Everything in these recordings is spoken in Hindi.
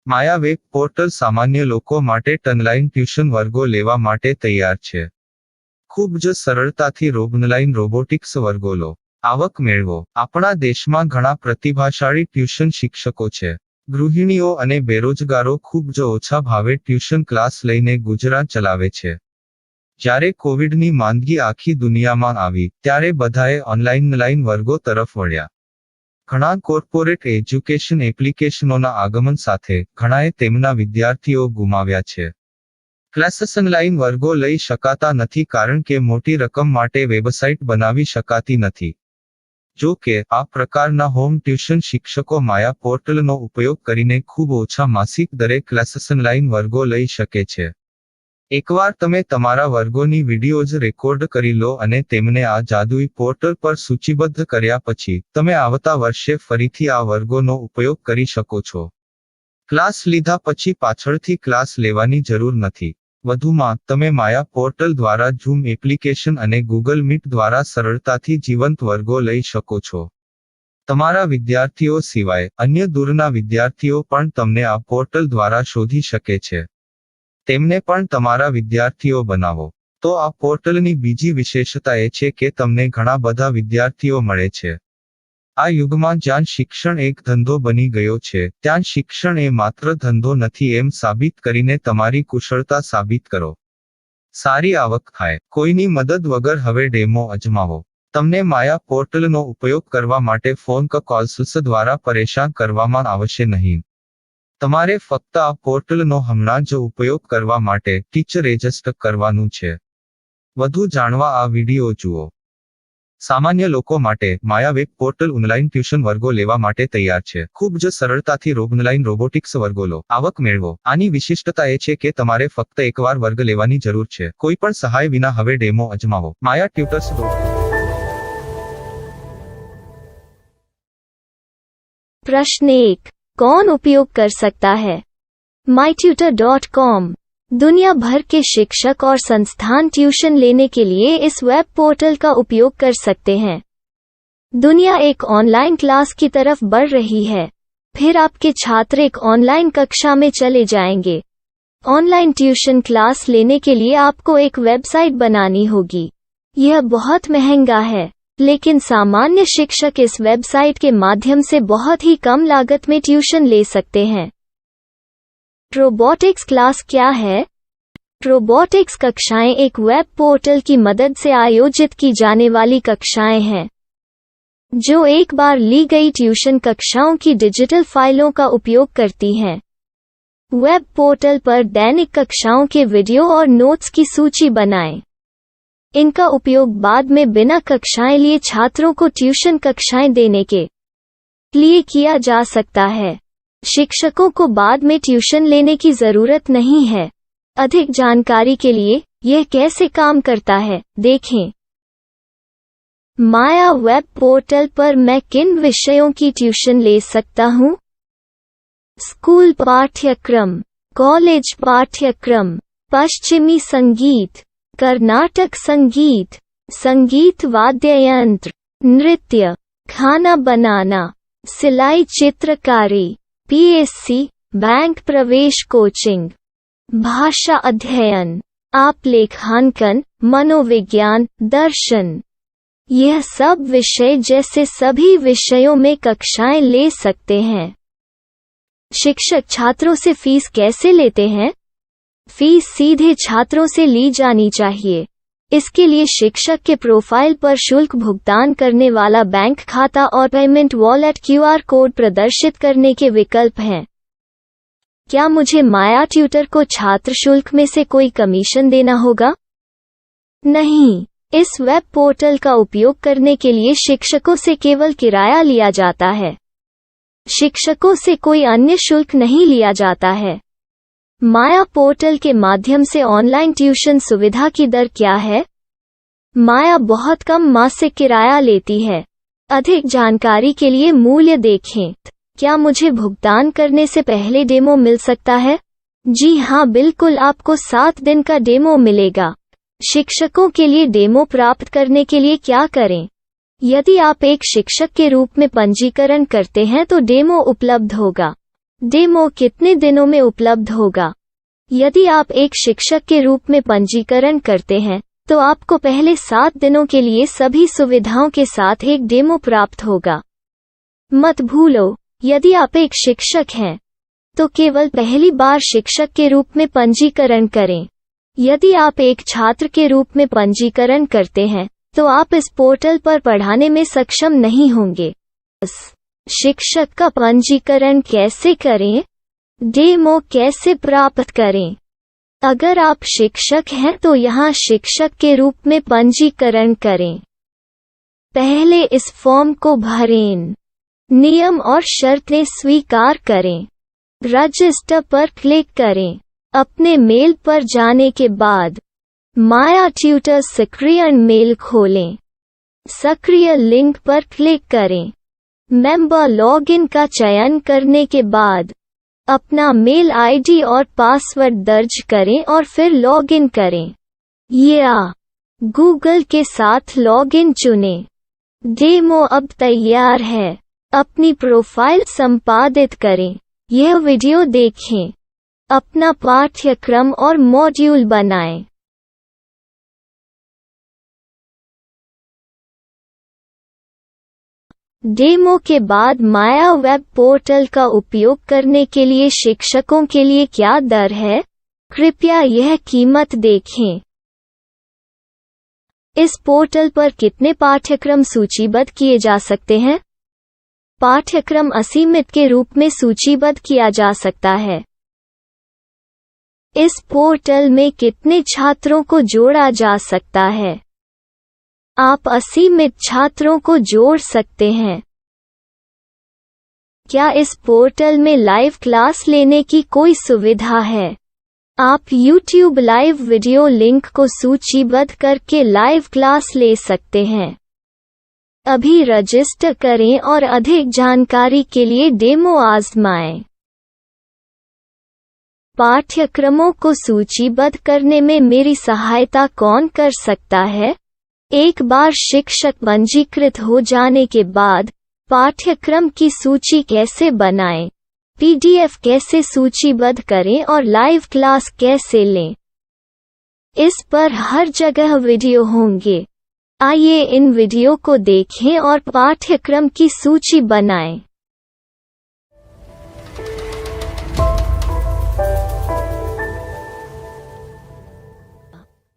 માયા વેબ પોર્ટલ સામાન્ય લોકો માટે ઓનલાઈન ટ્યુશન વર્ગો લેવા માટે તૈયાર છે. ખૂબ જ સરળતાથી ઓનલાઈન રોબોટિક્સ વર્ગો લો, આવક મેળવો. આપણા દેશમાં ઘણા પ્રતિભાશાળી ટ્યુશન શિક્ષકો છે. ગૃહિણીઓ અને બેરોજગારો ખૂબ જ ઓછા ભાવે ટ્યુશન ક્લાસ લઈને ગુજરાન ચલાવે છે. જ્યારે કોવિડની માંદગી આખી દુનિયામાં આવી ત્યારે બધાએ ઓનલાઈન વર્ગો તરફ વળ્યા. ઘણા કોર્પોરેટ એજ્યુકેશન એપ્લિકેશનોના આગમન સાથે ઘણાએ તેમના વિદ્યાર્થીઓ ગુમાવ્યા છે. ક્લાસીસ ઓનલાઈન વર્ગો લઈ શકાતા નથી કારણ કે મોટી રકમ માટે વેબસાઇટ બનાવી શકાતી નથી. જો કે આ પ્રકારના હોમ ટ્યુશન શિક્ષકો માયા પોર્ટલનો ઉપયોગ કરીને ખૂબ ઓછા માસિક દરે ક્લાસીસ ઓનલાઈન વર્ગો લઈ શકે છે. એકવાર તમે તમારા વર્ગોની વિડીયોઝ રેકોર્ડ કરી લો અને તેમને આ જાદુઈ પોર્ટલ પર સૂચિબદ્ધ કર્યા પછી તમે આવતા વર્ષે ફરીથી આ વર્ગોનો ઉપયોગ કરી શકો છો. ક્લાસ લીધા પછી પાછળથી ક્લાસ લેવાની જરૂર નથી. વધુમાં તમે માયા પોર્ટલ દ્વારા ઝૂમ એપ્લિકેશન અને ગૂગલ મીટ દ્વારા સરળતાથી જીવંત વર્ગો લઈ શકો છો. તમારા વિદ્યાર્થીઓ સિવાય અન્ય દૂરના વિદ્યાર્થીઓ પણ તમને આ પોર્ટલ દ્વારા શોધી શકે છે. તેમને પણ તમારા વિદ્યાર્થીઓ બનાવો. તો આ પોર્ટલની બીજી વિશેષતા એ છે કે તમને ઘણા બધા વિદ્યાર્થીઓ મળે છે. આ યુગમાં જ્યાં શિક્ષણ એક ધંધો બની ગયો છે ત્યાં શિક્ષણ એ માત્ર ધંધો નથી એમ સાબિત કરીને તમારી કુશળતા સાબિત કરો. સારી આવક થાય. કોઈની મદદ વગર હવે ડેમો અજમાવો. તમને માયા પોર્ટલનો ઉપયોગ કરવા માટે ફોન કોલ્સ દ્વારા પરેશાન કરવામાં આવશે નહીં. તમારે ફક્ત આ પોર્ટલનો હમણાં જ ઉપયોગ કરવા માટે ટીચર રજિસ્ટર કરવાનું છે. વધુ જાણવા આ વિડિયો જુઓ. સામાન્ય લોકો માટે માયા વેબ પોર્ટલ ઓનલાઈન ટ્યુશન વર્ગો લેવા માટે તૈયાર છે. ખૂબ જ સરળતાથી ઓનલાઈન રોબોટિક્સ વર્ગો લો, આવક મેળવો. આની વિશિષ્ટતા એ છે કે તમારે ફક્ત એકવાર વર્ગ લેવાની જરૂર છે. કોઈ પણ સહાય વિના હવે ડેમો અજમાવો. માયા ટ્યુટર્સ. प्रश्न 1. कौन उपयोग कर सकता है? mytutor.com दुनिया भर के शिक्षक और संस्थान ट्यूशन लेने के लिए इस वेब पोर्टल का उपयोग कर सकते हैं. दुनिया एक ऑनलाइन क्लास की तरफ बढ़ रही है. फिर आपके छात्र एक ऑनलाइन कक्षा में चले जाएंगे. ऑनलाइन ट्यूशन क्लास लेने के लिए आपको एक वेबसाइट बनानी होगी. यह बहुत महंगा है, लेकिन सामान्य शिक्षक इस वेबसाइट के माध्यम से बहुत ही कम लागत में ट्यूशन ले सकते हैं. रोबोटिक्स क्लास क्या है? रोबोटिक्स कक्षाएं एक वेब पोर्टल की मदद से आयोजित की जाने वाली कक्षाएं हैं, जो एक बार ली गई ट्यूशन कक्षाओं की डिजिटल फाइलों का उपयोग करती हैं. वेब पोर्टल पर दैनिक कक्षाओं के वीडियो और नोट्स की सूची बनाएं. इनका उपयोग बाद में बिना कक्षाएं लिए छात्रों को ट्यूशन कक्षाएं देने के लिए किया जा सकता है. शिक्षकों को बाद में ट्यूशन लेने की जरूरत नहीं है. अधिक जानकारी के लिए यह कैसे काम करता है देखें. माया वेब पोर्टल पर मैं किन विषयों की ट्यूशन ले सकता हूँ? स्कूल पाठ्यक्रम, कॉलेज पाठ्यक्रम, पश्चिमी संगीत, कर्नाटक संगीत, संगीत वाद्य यंत्र, नृत्य, खाना बनाना, सिलाई चित्रकारी, पीएससी, बैंक प्रवेश कोचिंग, भाषा अध्ययन, आलेखांकन, मनोविज्ञान, दर्शन. यह सब विषय जैसे सभी विषयों में कक्षाएं ले सकते हैं. शिक्षक छात्रों से फीस कैसे लेते हैं? फीस सीधे छात्रों से ली जानी चाहिए. इसके लिए शिक्षक के प्रोफाइल पर शुल्क भुगतान करने वाला बैंक खाता और पेमेंट वॉलेट क्यूआर कोड प्रदर्शित करने के विकल्प हैं. क्या मुझे माया ट्यूटर को छात्र शुल्क में से कोई कमीशन देना होगा? नहीं. इस वेब पोर्टल का उपयोग करने के लिए शिक्षकों से केवल किराया लिया जाता है. शिक्षकों से कोई अन्य शुल्क नहीं लिया जाता है. माया पोर्टल के माध्यम से ऑनलाइन ट्यूशन सुविधा की दर क्या है? माया बहुत कम मासिक किराया लेती है. अधिक जानकारी के लिए मूल्य देखें. क्या मुझे भुगतान करने से पहले डेमो मिल सकता है? जी हाँ, बिल्कुल. आपको 7 दिन का डेमो मिलेगा. शिक्षकों के लिए डेमो प्राप्त करने के लिए क्या करें? यदि आप एक शिक्षक के रूप में पंजीकरण करते हैं तो डेमो उपलब्ध होगा. डेमो कितने दिनों में उपलब्ध होगा? यदि आप एक शिक्षक के रूप में पंजीकरण करते हैं, तो आपको पहले 7 दिनों के लिए सभी सुविधाओं के साथ एक डेमो प्राप्त होगा। मत भूलो, यदि आप एक शिक्षक हैं, तो केवल पहली बार शिक्षक के रूप में पंजीकरण करें। यदि आप एक छात्र के रूप में पंजीकरण करते हैं, तो आप इस पोर्टल पर पढ़ाने में सक्षम नहीं होंगे। शिक्षक का पंजीकरण कैसे करें? डेमो कैसे प्राप्त करें? अगर आप शिक्षक हैं तो यहाँ शिक्षक के रूप में पंजीकरण करें। पहले इस फॉर्म को भरें। नियम और शर्तें स्वीकार करें। रजिस्टर पर क्लिक करें। अपने मेल पर जाने के बाद माया ट्यूटर सक्रिय मेल खोलें। सक्रिय लिंक पर क्लिक करें। मेंबर लॉगिन का चयन करने के बाद अपना मेल आईडी और पासवर्ड दर्ज करें और फिर लॉगिन करें या गूगल के साथ लॉगिन चुनें। डेमो अब तैयार है। अपनी प्रोफाइल संपादित करें। यह वीडियो देखें। अपना पाठ्यक्रम और मॉड्यूल बनाएं। डेमो के बाद माया वेब पोर्टल का उपयोग करने के लिए शिक्षकों के लिए क्या दर है? कृपया यह कीमत देखें। इस पोर्टल पर कितने पाठ्यक्रम सूचीबद्ध किए जा सकते हैं? पाठ्यक्रम असीमित के रूप में सूचीबद्ध किया जा सकता है। इस पोर्टल में कितने छात्रों को जोड़ा जा सकता है? आप असीमित छात्रों को जोड़ सकते हैं। क्या इस पोर्टल में लाइव क्लास लेने की कोई सुविधा है? आप YouTube लाइव वीडियो लिंक को सूचीबद्ध करके लाइव क्लास ले सकते हैं। अभी रजिस्टर करें और अधिक जानकारी के लिए डेमो आजमाएं। पाठ्यक्रमों को सूचीबद्ध करने में मेरी सहायता कौन कर सकता है? एक बार शिक्षक पंजीकृत हो जाने के बाद पाठ्यक्रम की सूची कैसे बनाएं, PDF कैसे सूचीबद्ध करें और लाइव क्लास कैसे लें, इस पर हर जगह वीडियो होंगे। आइए इन वीडियो को देखें और पाठ्यक्रम की सूची बनाएं।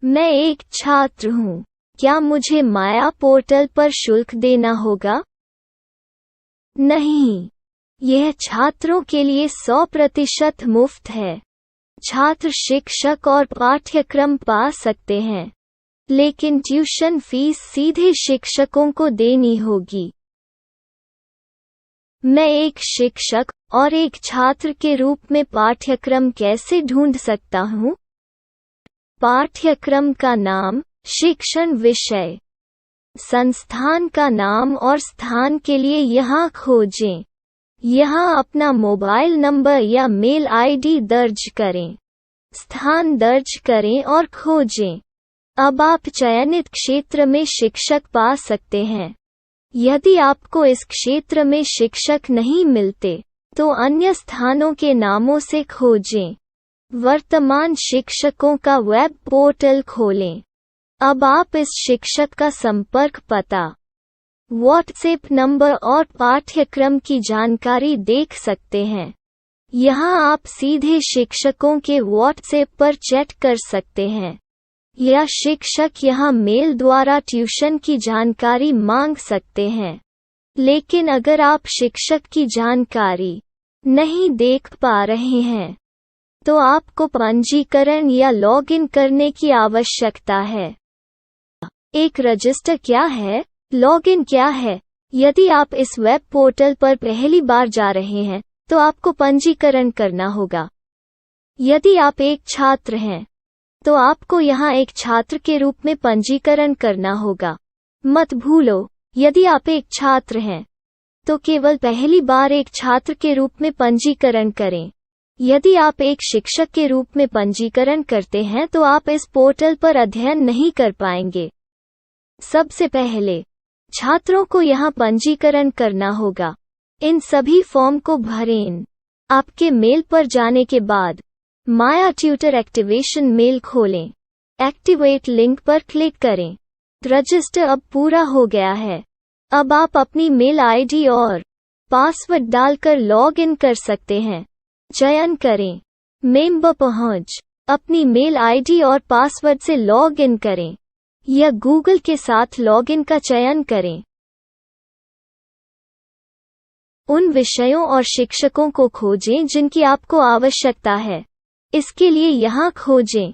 मैं एक छात्र हूँ। क्या मुझे माया पोर्टल पर शुल्क देना होगा? नहीं, यह छात्रों के लिए 100% मुफ्त है। छात्र शिक्षक और पाठ्यक्रम पा सकते हैं, लेकिन ट्यूशन फीस सीधे शिक्षकों को देनी होगी। मैं एक शिक्षक और एक छात्र के रूप में पाठ्यक्रम कैसे ढूंढ सकता हूँ? पाठ्यक्रम का नाम, शिक्षण विषय, संस्थान का नाम और स्थान के लिए यहाँ खोजें। यहाँ अपना मोबाइल नंबर या मेल आईडी दर्ज करें। स्थान दर्ज करें और खोजें। अब आप चयनित क्षेत्र में शिक्षक पा सकते हैं। यदि आपको इस क्षेत्र में शिक्षक नहीं मिलते, तो अन्य स्थानों के नामों से खोजें। वर्तमान शिक्षकों का वेब पोर्टल खोलें। अब आप इस शिक्षक का संपर्क पता, व्हाट्सएप नंबर और पाठ्यक्रम की जानकारी देख सकते हैं। यहाँ आप सीधे शिक्षकों के व्हाट्सएप पर चैट कर सकते हैं, या शिक्षक यहाँ मेल द्वारा ट्यूशन की जानकारी मांग सकते हैं। लेकिन अगर आप शिक्षक की जानकारी नहीं देख पा रहे हैं, तो आपको पंजीकरण या लॉगिन करने की आवश्यकता है। एक रजिस्टर क्या है? लॉगिन क्या है? यदि आप इस वेब पोर्टल पर पहली बार जा रहे हैं, तो आपको पंजीकरण करना होगा। यदि आप एक छात्र हैं, तो आपको यहाँ एक छात्र के रूप में पंजीकरण करना होगा। मत भूलो, यदि आप एक छात्र हैं, तो केवल पहली बार एक छात्र के रूप में पंजीकरण करें। यदि आप एक शिक्षक के रूप में पंजीकरण करते हैं तो आप इस पोर्टल पर अध्ययन नहीं कर पाएंगे। सबसे पहले छात्रों को यहाँ पंजीकरण करना होगा। इन सभी फॉर्म को भरें। आपके मेल पर जाने के बाद माया ट्यूटर एक्टिवेशन मेल खोलें। एक्टिवेट लिंक पर क्लिक करें। रजिस्टर अब पूरा हो गया है। अब आप अपनी मेल आईडी और पासवर्ड डालकर लॉग इन कर सकते हैं। चयन करें मेंबर पहुंच। अपनी मेल आईडी और पासवर्ड से लॉग इन करें या गूगल के साथ लॉग इन का चयन करें। उन विषयों और शिक्षकों को खोजें जिनकी आपको आवश्यकता है। इसके लिए यहाँ खोजें।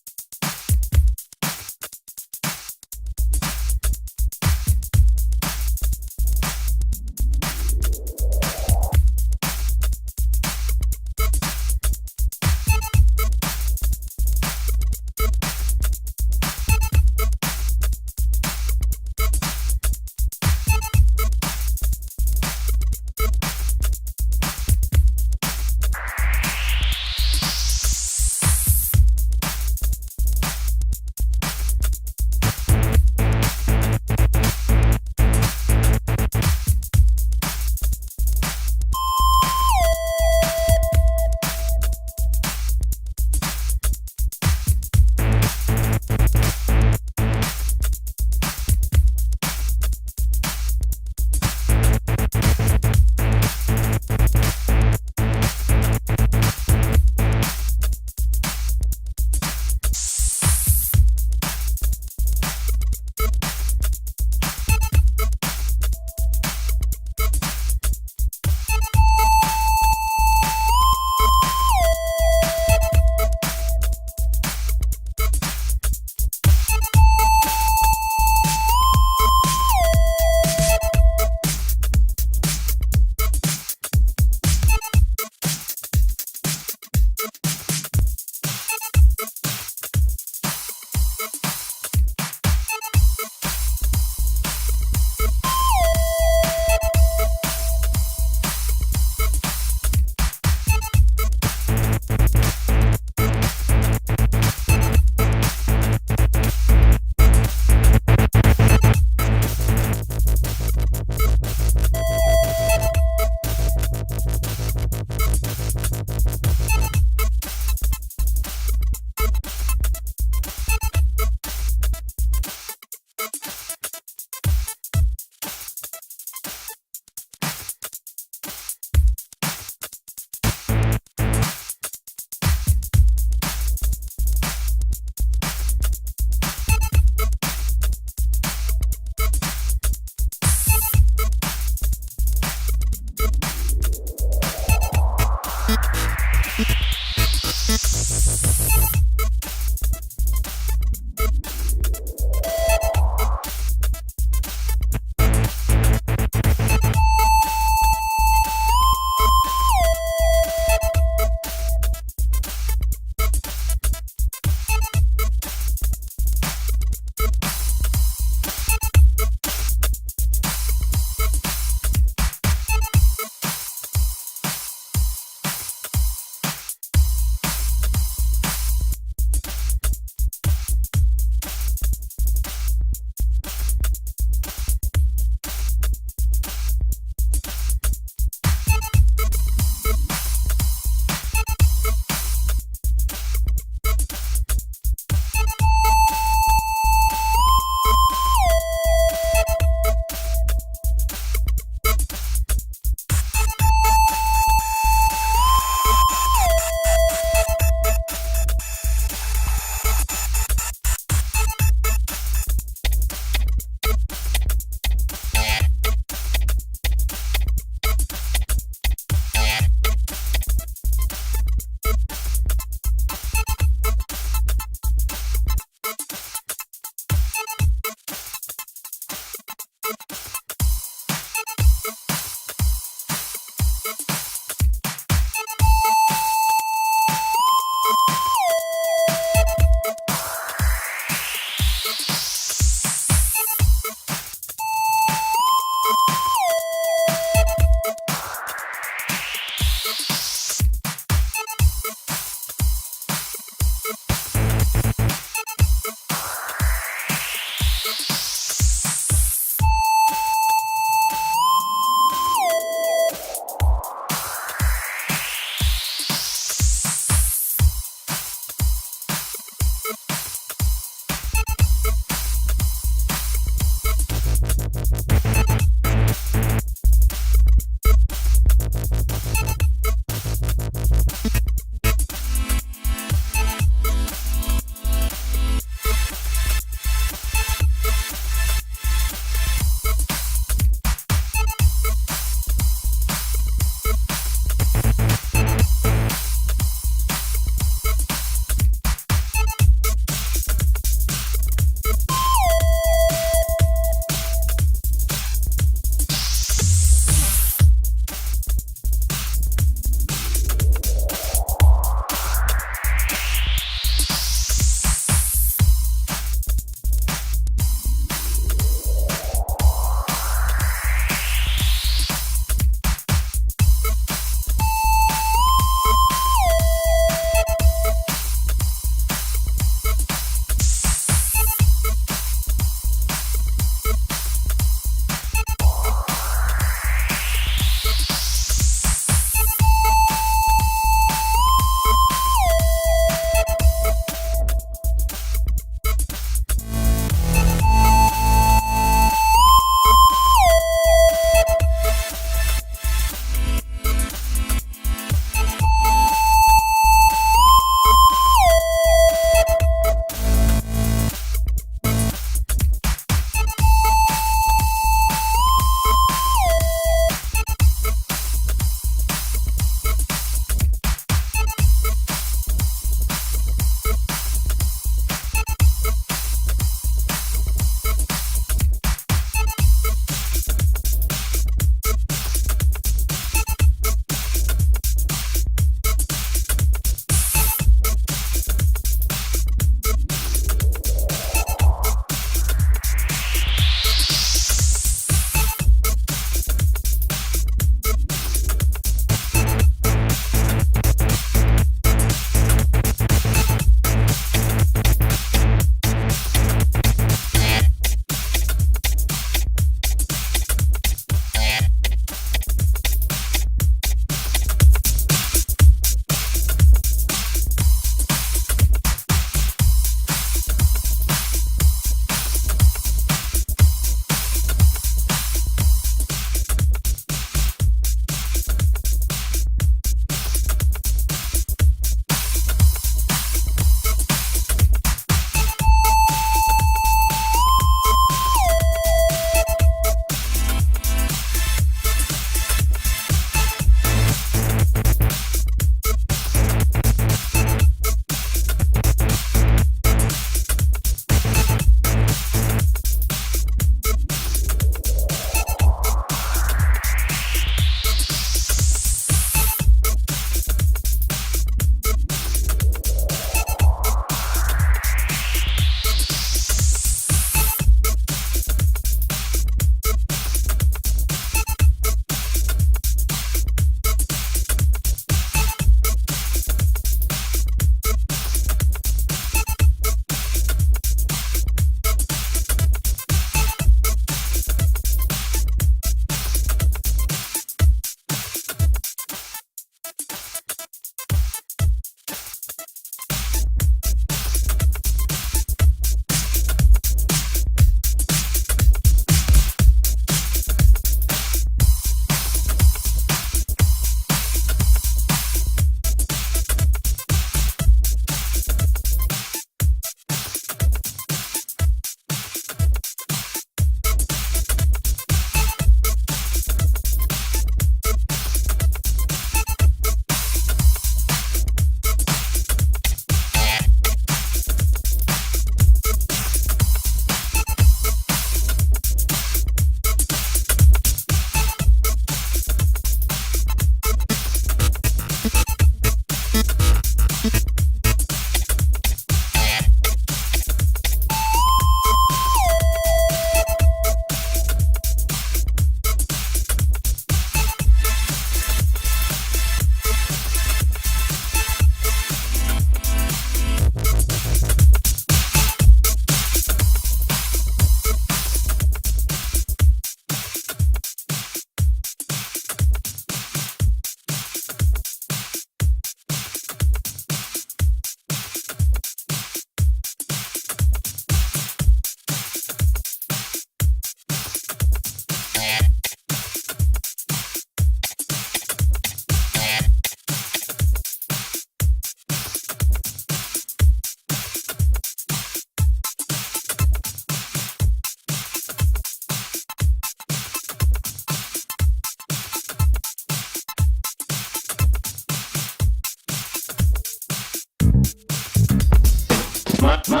My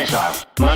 style. My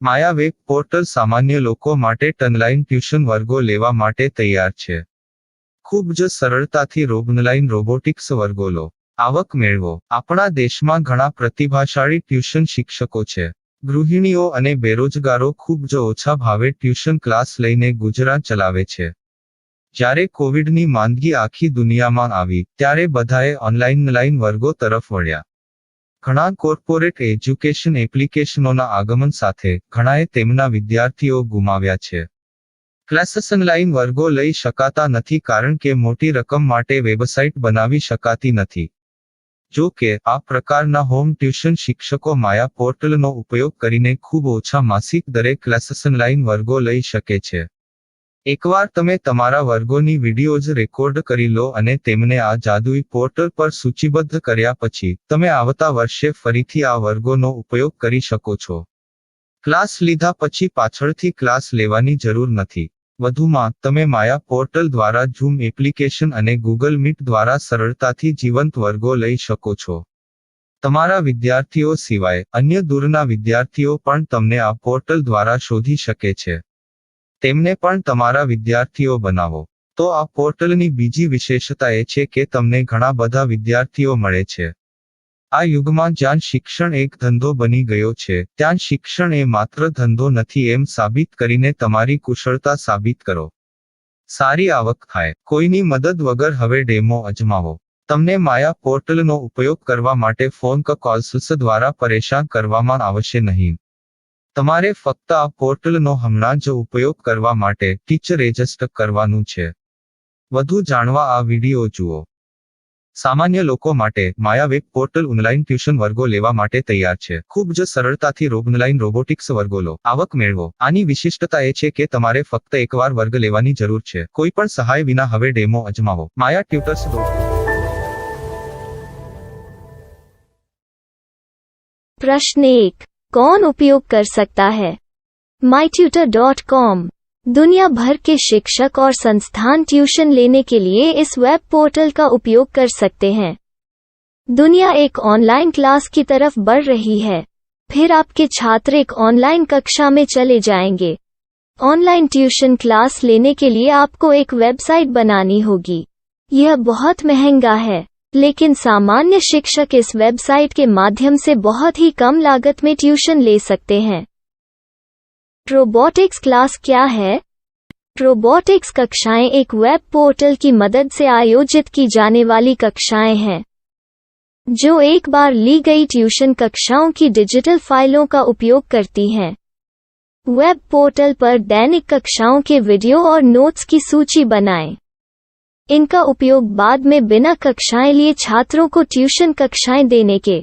Maya web portal સામાન્ય લોકો માટે ઓનલાઈન ટ્યુશન વર્ગો લેવા માટે તૈયાર છે. ખૂબ જ સરળતાથી ઓનલાઈન રોબોટિક્સ વર્ગો લો. આવક મેળવો. આપણા દેશમાં ઘણા પ્રતિભાશાળી ટ્યુશન શિક્ષકો છે. ગૃહિણીઓ અને બેરોજગારો ખૂબ જ ઓછા ભાવે ટ્યુશન ક્લાસ લઈને ગુજરાન ચલાવે છે. જ્યારે કોવિડની માંદગી આખી દુનિયામાં આવી ત્યારે બધાએ ઓનલાઈન વર્ગો તરફ વળ્યા. ઘણા કોર્પોરેટ એજ્યુકેશન એપ્લિકેશનોના આગમન સાથે ઘણાએ તેમના વિદ્યાર્થીઓ ગુમાવ્યા છે. ક્લાસીસ ઓનલાઈન વર્ગો લઈ શકાતા નથી કારણ કે મોટી રકમ માટે વેબસાઇટ બનાવી શકાતી નથી. જો કે આ પ્રકારના હોમ ટ્યુશન શિક્ષકો માયા પોર્ટલનો ઉપયોગ કરીને ખૂબ ઓછા માસિક દરે ક્લાસીસ ઓનલાઈન વર્ગો લઈ શકે છે. એકવાર તમે તમારા વર્ગોની વિડીયોઝ રેકોર્ડ કરી લો અને તેમને આ જાદુઈ પોર્ટલ પર સૂચિબદ્ધ કર્યા પછી તમે આવતા વર્ષે ફરીથી આ વર્ગોનો ઉપયોગ કરી શકો છો. ક્લાસ લીધા પછી પાછળથી ક્લાસ લેવાની જરૂર નથી. વધુમાં તમે માયા પોર્ટલ દ્વારા ઝૂમ એપ્લિકેશન અને ગૂગલ મીટ દ્વારા સરળતાથી જીવંત વર્ગો લઈ શકો છો. તમારા વિદ્યાર્થીઓ સિવાય અન્ય દૂરના વિદ્યાર્થીઓ પણ તમને આ પોર્ટલ દ્વારા શોધી શકે છે. તેમને પણ તમારા વિદ્યાર્થીઓ બનાવો. તો આ પોર્ટલની બીજી વિશેષતા એ છે કે તમને ઘણા બધા વિદ્યાર્થીઓ મળે છે. આ યુગમાં જ્યાં શિક્ષણ એક ધંધો બની ગયો છે ત્યાં શિક્ષણ એ માત્ર ધંધો નથી એમ સાબિત કરીને તમારી કુશળતા સાબિત કરો. સારી આવક થાય. કોઈની મદદ વગર હવે ડેમો અજમાવો. તમને માયા પોર્ટલનો ઉપયોગ કરવા માટે ફોન કોલ્સ દ્વારા પરેશાન કરવામાં આવશે નહીં. તમારે ફક્ત આ પોર્ટલનો હમણાં જ ઉપયોગ કરવા માટે ટીચર રજિસ્ટર કરવાનું છે. વધુ જાણવા આ વિડિયો જુઓ. સામાન્ય લોકો માટે માયા વેબ પોર્ટલ ઓનલાઈન ટ્યુશન વર્ગો લેવા માટે તૈયાર છે. ખૂબ જ સરળતાથી ઓનલાઈન રોબોટિક્સ વર્ગો લો. આવક મેળવો. આની વિશિષ્ટતા એ છે કે તમારે ફક્ત એકવાર વર્ગ લેવાની જરૂર છે. કોઈ પણ સહાય વિના હવે ડેમો અજમાવો. માયા ટ્યુટર્સ. प्रश्न 1. कौन उपयोग कर सकता है? mytutor.com दुनिया भर के शिक्षक और संस्थान ट्यूशन लेने के लिए इस वेब पोर्टल का उपयोग कर सकते हैं. दुनिया एक ऑनलाइन क्लास की तरफ बढ़ रही है. फिर आपके छात्र एक ऑनलाइन कक्षा में चले जाएंगे. ऑनलाइन ट्यूशन क्लास लेने के लिए आपको एक वेबसाइट बनानी होगी. यह बहुत महंगा है, लेकिन सामान्य शिक्षक इस वेबसाइट के माध्यम से बहुत ही कम लागत में ट्यूशन ले सकते हैं. रोबोटिक्स क्लास क्या है? रोबोटिक्स कक्षाएं एक वेब पोर्टल की मदद से आयोजित की जाने वाली कक्षाएं हैं, जो एक बार ली गई ट्यूशन कक्षाओं की डिजिटल फाइलों का उपयोग करती हैं. वेब पोर्टल पर दैनिक कक्षाओं के वीडियो और नोट्स की सूची बनाएं. इनका उपयोग बाद में बिना कक्षाएं लिए छात्रों को ट्यूशन कक्षाएं देने के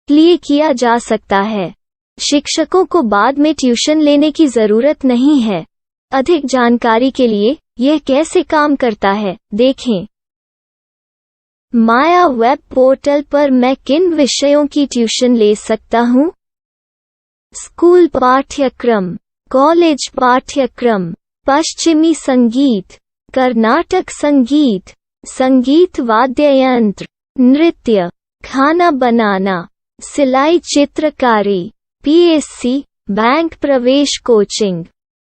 लिए किया जा सकता है। शिक्षकों को बाद में ट्यूशन लेने की जरूरत नहीं है। अधिक जानकारी के लिए यह कैसे काम करता है, देखें। माया वेब पोर्टल पर मैं किन विषयों की ट्यूशन ले सकता हूँ? स्कूल पाठ्यक्रम, कॉलेज पाठ्यक्रम, पश्चिमी संगीत, कर्नाटक संगीत, संगीत वाद्य यंत्र, नृत्य, खाना बनाना, सिलाई चित्रकारी, पीएससी, बैंक प्रवेश कोचिंग,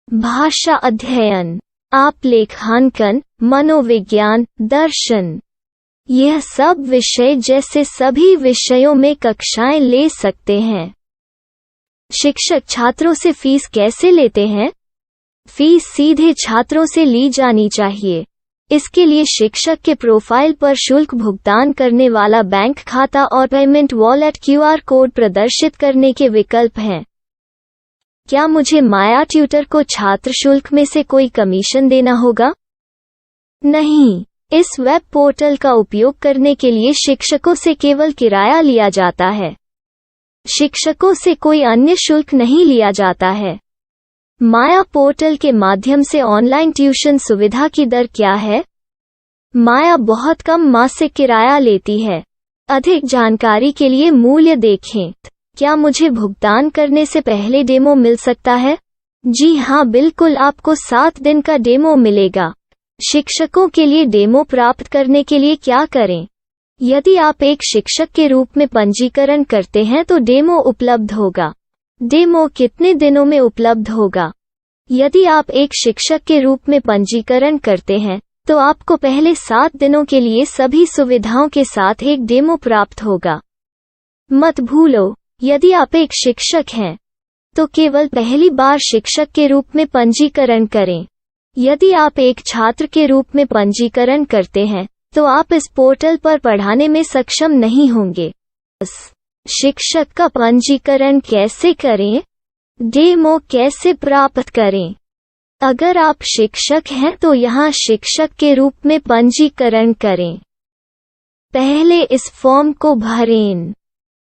भाषा अध्ययन, आप लेखांकन, मनोविज्ञान, दर्शन। यह सब विषय जैसे सभी विषयों में कक्षाएं ले सकते हैं। शिक्षक छात्रों से फीस कैसे लेते हैं? फीस सीधे छात्रों से ली जानी चाहिए। इसके लिए शिक्षक के प्रोफाइल पर शुल्क भुगतान करने वाला बैंक खाता और पेमेंट वॉलेट क्यूआर कोड प्रदर्शित करने के विकल्प हैं। क्या मुझे माया ट्यूटर को छात्र शुल्क में से कोई कमीशन देना होगा? नहीं, इस वेब पोर्टल का उपयोग करने के लिए शिक्षकों से केवल किराया लिया जाता है। शिक्षकों से कोई अन्य शुल्क नहीं लिया जाता है। माया पोर्टल के माध्यम से ऑनलाइन ट्यूशन सुविधा की दर क्या है? माया बहुत कम मासिक किराया लेती है। अधिक जानकारी के लिए मूल्य देखें। क्या मुझे भुगतान करने से पहले डेमो मिल सकता है? जी हाँ, बिल्कुल, आपको 7 दिन का डेमो मिलेगा। शिक्षकों के लिए डेमो प्राप्त करने के लिए क्या करें? यदि आप एक शिक्षक के रूप में पंजीकरण करते हैं तो डेमो उपलब्ध होगा। डेमो कितने दिनों में उपलब्ध होगा? यदि आप एक शिक्षक के रूप में पंजीकरण करते हैं तो आपको पहले 7 दिनों के लिए सभी सुविधाओं के साथ एक डेमो प्राप्त होगा। मत भूलो, यदि आप एक शिक्षक हैं तो केवल पहली बार शिक्षक के रूप में पंजीकरण करें। यदि आप एक छात्र के रूप में पंजीकरण करते हैं तो आप इस पोर्टल पर पढ़ाने में सक्षम नहीं होंगे। शिक्षक का पंजीकरण कैसे करें? डेमो कैसे प्राप्त करें? अगर आप शिक्षक हैं तो यहाँ शिक्षक के रूप में पंजीकरण करें। पहले इस फॉर्म को भरें।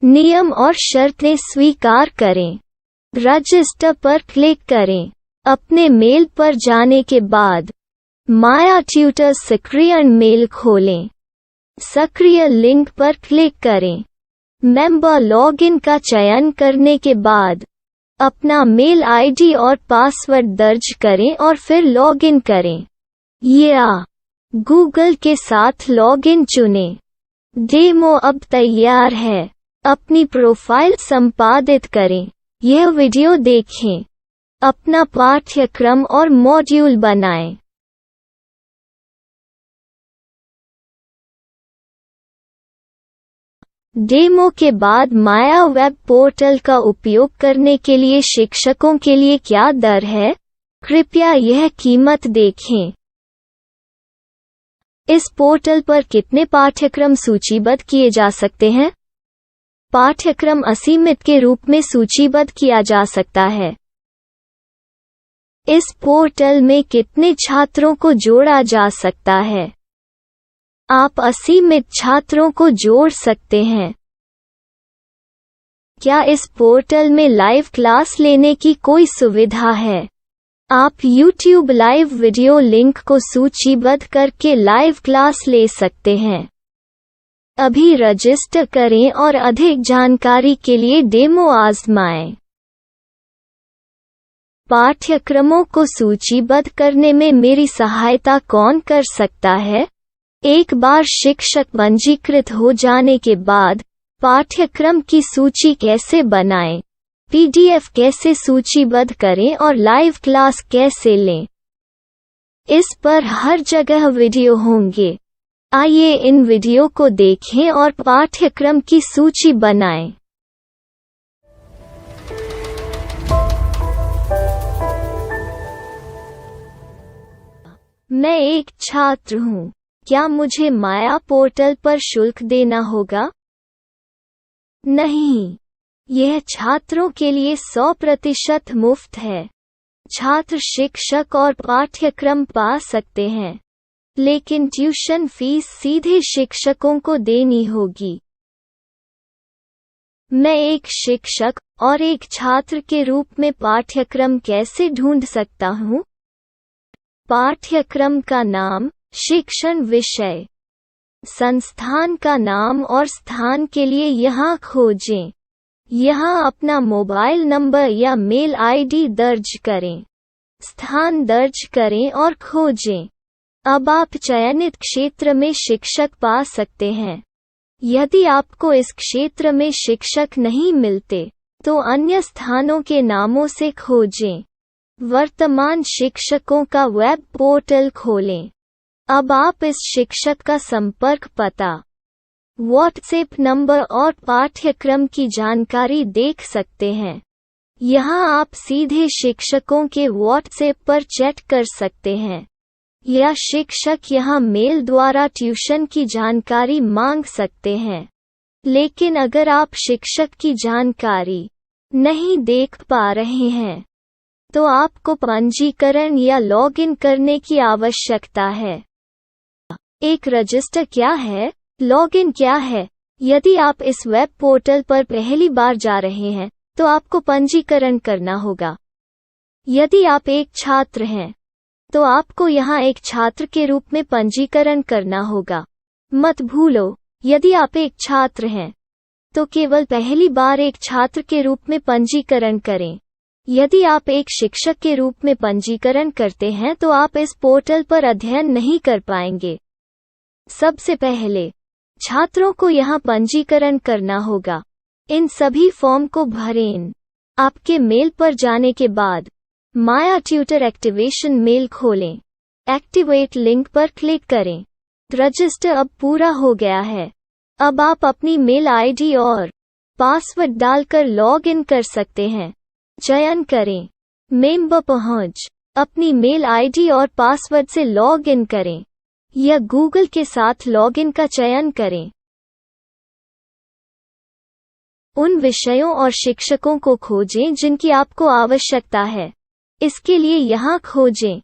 नियम और शर्तें स्वीकार करें। रजिस्टर पर क्लिक करें। अपने मेल पर जाने के बाद माया ट्यूटर सक्रियण मेल खोलें। सक्रिय लिंक पर क्लिक करें। मेंबर लॉगिन का चयन करने के बाद अपना मेल आईडी और पासवर्ड दर्ज करें और फिर लॉगिन करें या गूगल के साथ लॉगिन चुनें। डेमो अब तैयार है। अपनी प्रोफाइल संपादित करें। यह वीडियो देखें। अपना पाठ्यक्रम और मॉड्यूल बनाएं। डेमो के बाद माया वेब पोर्टल का उपयोग करने के लिए शिक्षकों के लिए क्या दर है? कृपया यह कीमत देखें। इस पोर्टल पर कितने पाठ्यक्रम सूचीबद्ध किए जा सकते हैं? पाठ्यक्रम असीमित के रूप में सूचीबद्ध किया जा सकता है। इस पोर्टल में कितने छात्रों को जोड़ा जा सकता है? आप असीमित छात्रों को जोड़ सकते हैं। क्या इस पोर्टल में लाइव क्लास लेने की कोई सुविधा है? आप YouTube लाइव वीडियो लिंक को सूचीबद्ध करके लाइव क्लास ले सकते हैं। अभी रजिस्टर करें और अधिक जानकारी के लिए डेमो आजमाएं। पाठ्यक्रमों को सूचीबद्ध करने में मेरी सहायता कौन कर सकता है? एक बार शिक्षक पंजीकृत हो जाने के बाद पाठ्यक्रम की सूची कैसे बनाएं, PDF कैसे सूचीबद्ध करें और लाइव क्लास कैसे लें, इस पर हर जगह वीडियो होंगे। आइए इन वीडियो को देखें और पाठ्यक्रम की सूची बनाएं। मैं एक छात्र हूँ। क्या मुझे माया पोर्टल पर शुल्क देना होगा? नहीं, यह छात्रों के लिए 100% मुफ्त है। छात्र शिक्षक और पाठ्यक्रम पा सकते हैं। लेकिन ट्यूशन फीस सीधे शिक्षकों को देनी होगी। मैं एक शिक्षक और एक छात्र के रूप में पाठ्यक्रम कैसे ढूंढ सकता हूँ? पाठ्यक्रम का नाम, शिक्षण विषय, संस्थान का नाम और स्थान के लिए यहाँ खोजें। यहाँ अपना मोबाइल नंबर या मेल आईडी दर्ज करें। स्थान दर्ज करें और खोजें। अब आप चयनित क्षेत्र में शिक्षक पा सकते हैं। यदि आपको इस क्षेत्र में शिक्षक नहीं मिलते, तो अन्य स्थानों के नामों से खोजें। वर्तमान शिक्षकों का वेब पोर्टल खोलें। अब आप इस शिक्षक का संपर्क पता, व्हाट्सएप नंबर और पाठ्यक्रम की जानकारी देख सकते हैं। यहाँ आप सीधे शिक्षकों के व्हाट्सएप पर चैट कर सकते हैं, या शिक्षक यहाँ मेल द्वारा ट्यूशन की जानकारी मांग सकते हैं। लेकिन अगर आप शिक्षक की जानकारी नहीं देख पा रहे हैं, तो आपको पंजीकरण या लॉगिन करने की आवश्यकता है। एक रजिस्टर क्या है? लॉगिन क्या है? यदि आप इस वेब पोर्टल पर पहली बार जा रहे हैं, तो आपको पंजीकरण करना होगा। यदि आप एक छात्र हैं, तो आपको यहाँ एक छात्र के रूप में पंजीकरण करना होगा। मत भूलो, यदि आप एक छात्र हैं, तो केवल पहली बार एक छात्र के रूप में पंजीकरण करें। यदि आप एक शिक्षक के रूप में पंजीकरण करते हैं, तो आप इस पोर्टल पर अध्ययन नहीं कर पाएंगे। सबसे पहले छात्रों को यहाँ पंजीकरण करना होगा। इन सभी फॉर्म को भरें। आपके मेल पर जाने के बाद माया ट्यूटर एक्टिवेशन मेल खोलें। एक्टिवेट लिंक पर क्लिक करें। रजिस्टर अब पूरा हो गया है। अब आप अपनी मेल आईडी और पासवर्ड डालकर लॉग इन कर सकते हैं। चयन करें मेंबर पहुंच। अपनी मेल आईडी और पासवर्ड से लॉग इन करें, या गूगल के साथ लॉगिन का चयन करें। उन विषयों और शिक्षकों को खोजें जिनकी आपको आवश्यकता है। इसके लिए यहाँ खोजें।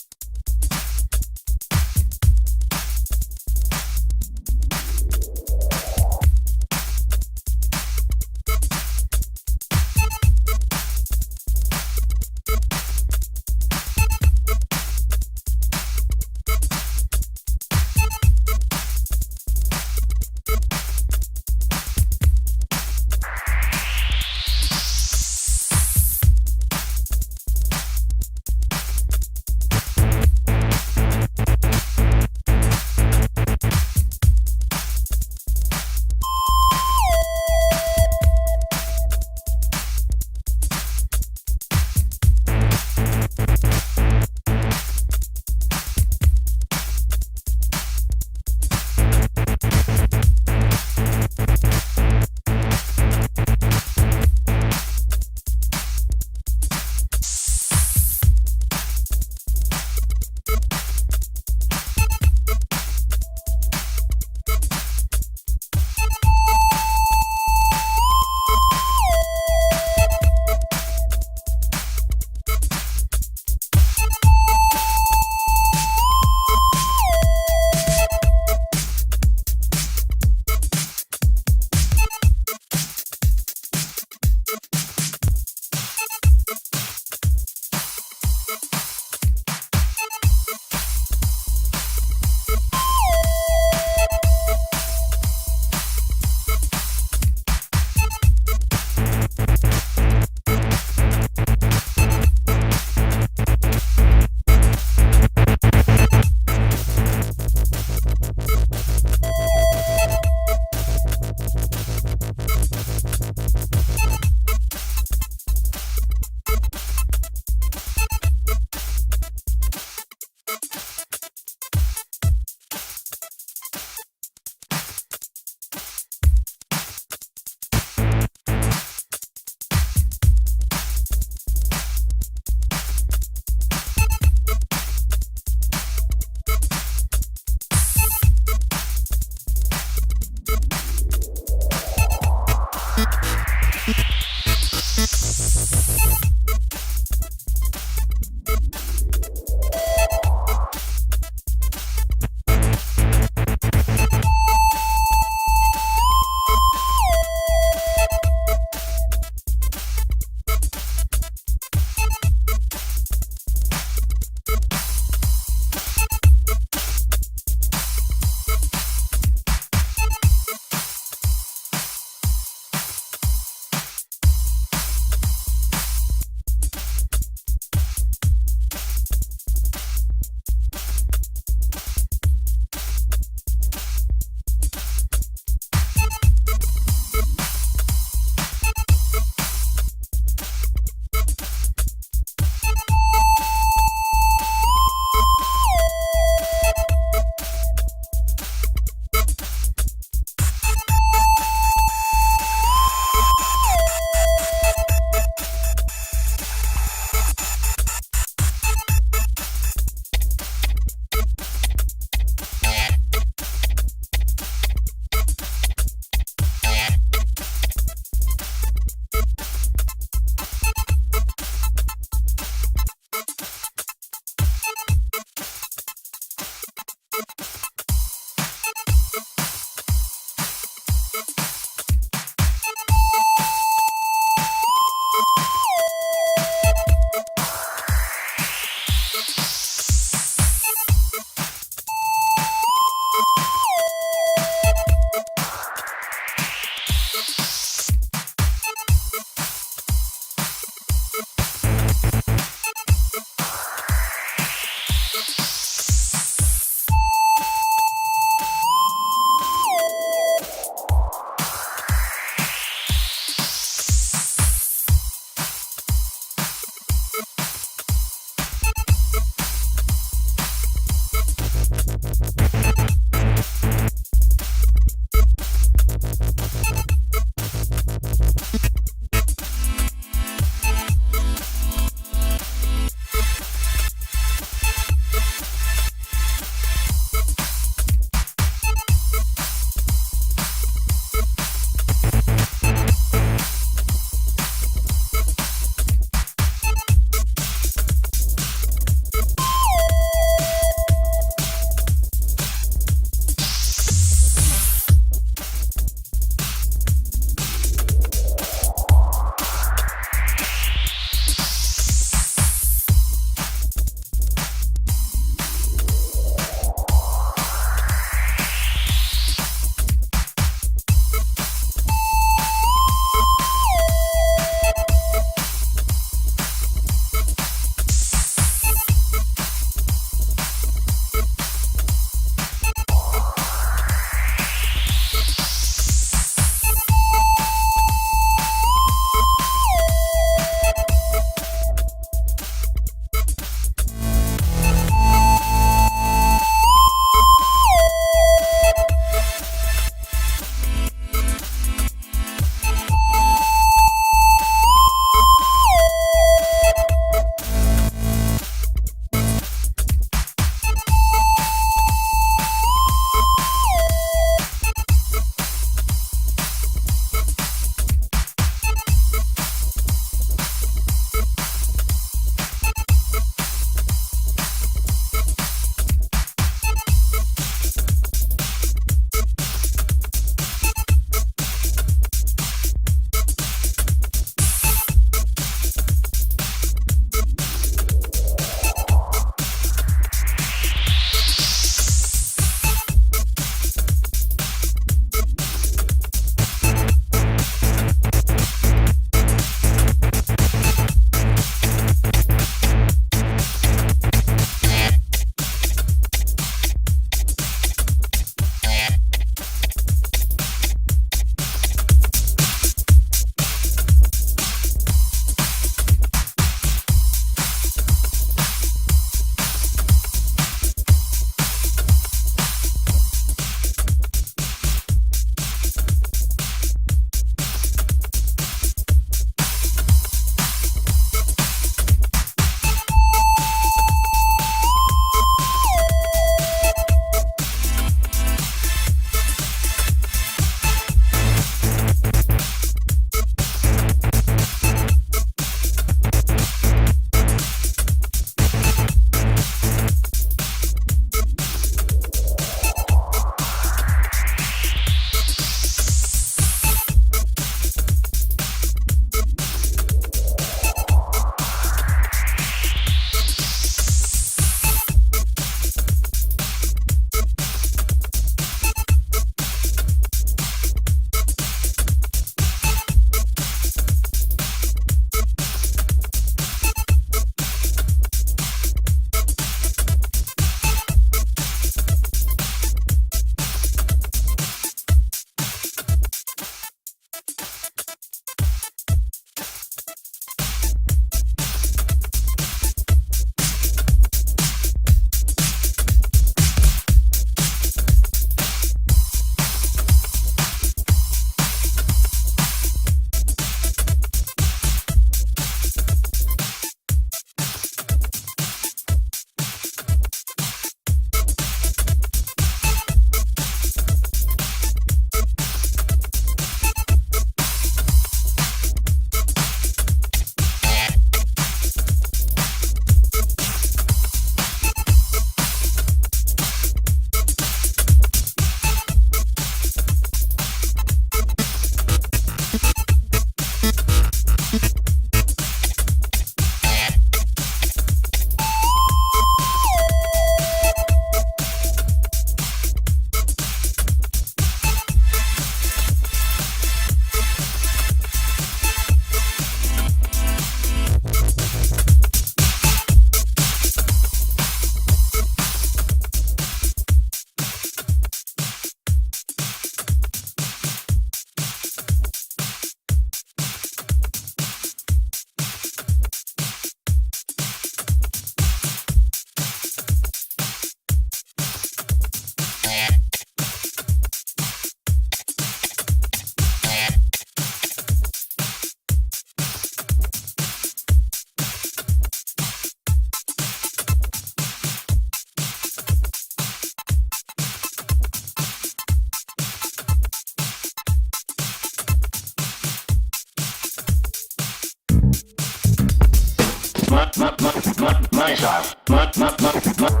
Money shot. Money.